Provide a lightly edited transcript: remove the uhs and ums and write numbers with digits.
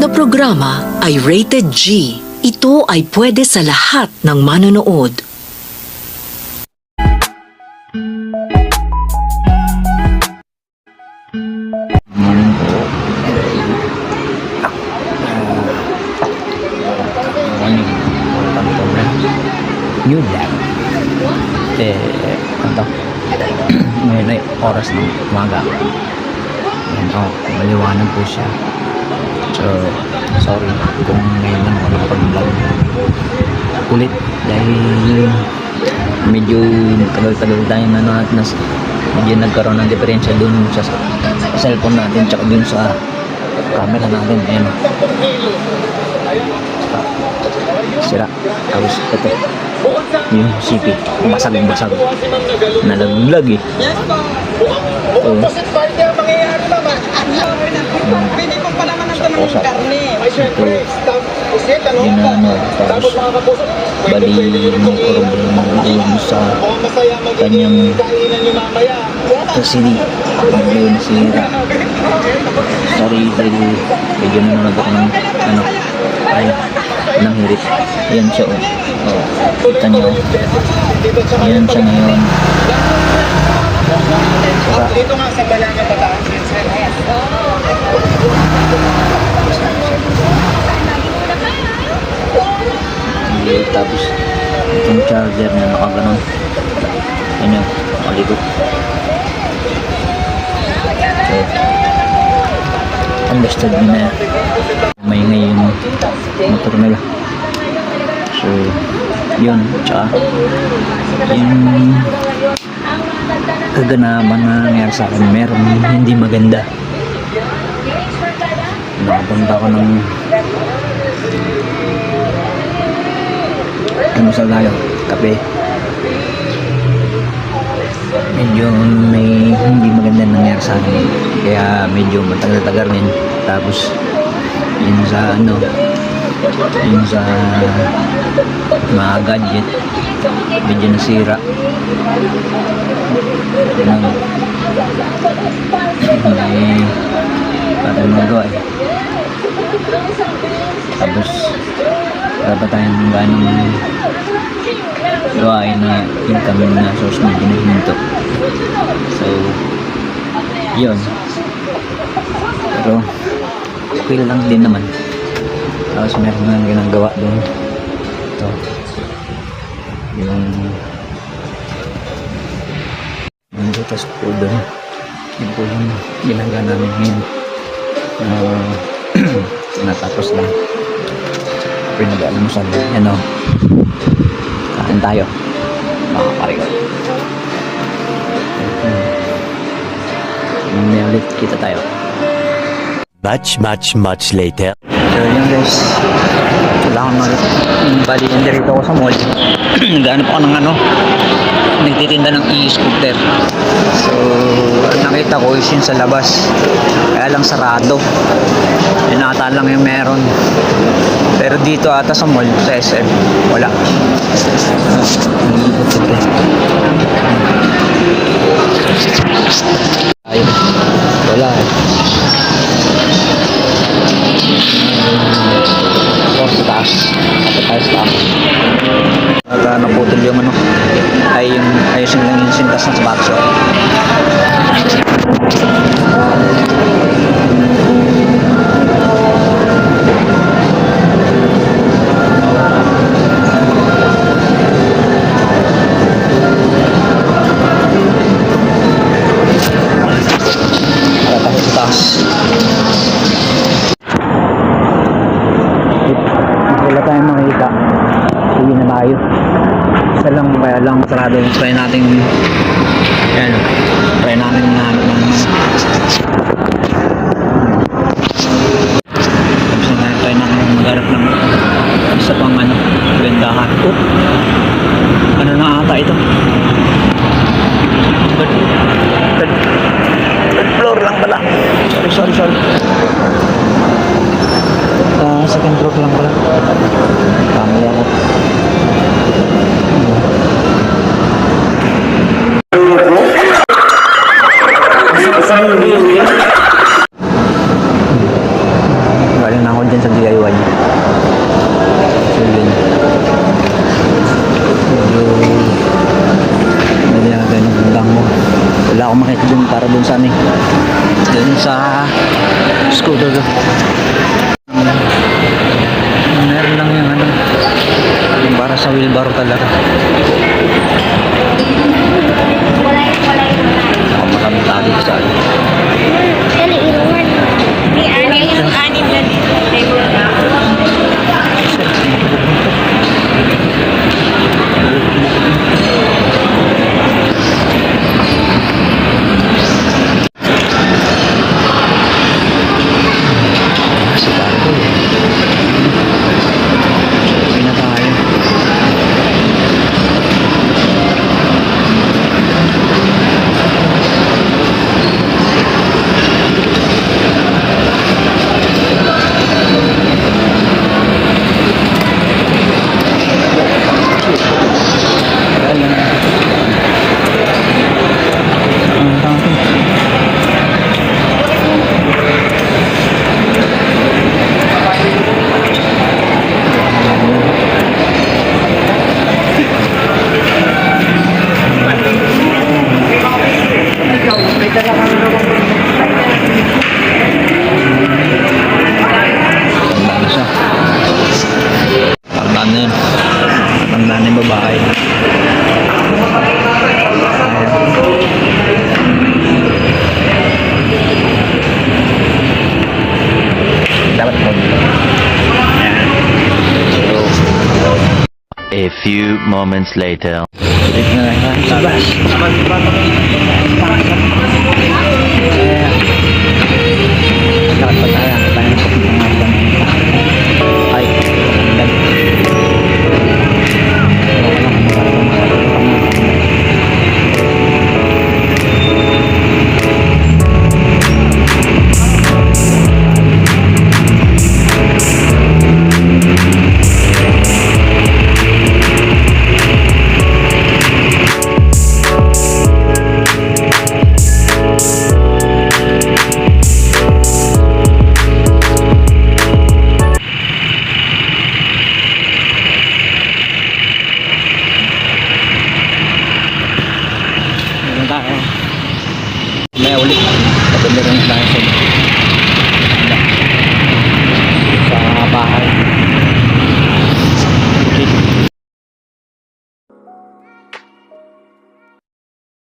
na programa ay rated G. Ito ay pwede sa lahat ng manonood. Morning po. Morning. Welcome to my new vlog. Ito. Ngayon ay oras ng umaga. Ayan, maliwanag po siya. So, sorry kung ngayon lang ako nakapag-vlog ulit dahil medyo tagal-tagal tayong medyo nagkaroon ng diferensya dun sa cellphone natin tsaka dun sa camera natin. Ayan, sira. Tapos ito yung CP basag nalaglag eh. Usap ito ginano tapos bali may problem sa kanyang LCD yun sira. Sorry dahil medyo nanonood ako ng ng hirit. Yan siya kita nyo yan siya ngayon. Dito nga sa Balanga Bataan. Tapos itong charger na nakaganon. Yan yung maligot. So, understood nyo na may ngayon motor nila. So yun, tsaka yung kaganapan na nangyari sa akin, meron hindi maganda. Nakapunta ko ng saan tayo? Kape. Medyo may hindi maganda nangyari sa akin, kaya medyo matagal-tagal rin. Tapos yun sa yun sa mga gadget medyo nasira nang may parang magawa eh. Tapos dapat tayong ganong gawain na income na source na ginahinto. So yun, pero okay lang din naman. Tapos meron nga ginagawa doon ito yung butas po doon. Yun po yung ginagawa namin ngayon. Natapos lang pinag-almusal. Yan o, kain tayo mga parigal. Mamaya ulit kita tayo. Much later. So yun guys, kailangan ulit. Bali, nandito ako sa mall. Naghanap ako ng nagtitinda ng e-scooter. So nakita ko is yun sa labas, kaya lang sarado. Yun ata lang yung meron. Pero dito ata sa mall, sa SM, wala. Ay, wala eh. Sa taas. Sa taas. Naputol yung ay yung ayusin lang yung sintas ng sapatos. Wala tayong makita. Uwi na tayo. Isa lang, kaya lang sarado. Try natin nahanap ng tapos na try natin maghanap ng isa pang bendahan. Ano na ata ito? Third floor lang pala. Sorry. Second floor lang pala. Kami ako. Galing na ako dyan sa wala akong makita dun para dun sa ano eh. Dun sa scooter ko. Meron lang yung ano, yung para sa wheelbarrow talaga. Ako makamita dito sa ano. Kasi parang ko eh. Uwi na tayo. Tanda na siya. Tanda na yun. Tanda na yung babae. Dapat mo. A few moments later. Ulit na lang. Sabas. Dapat pa tayo. Tayo na sa ay. Tayo. May ulit. Pagod na rin tayo sa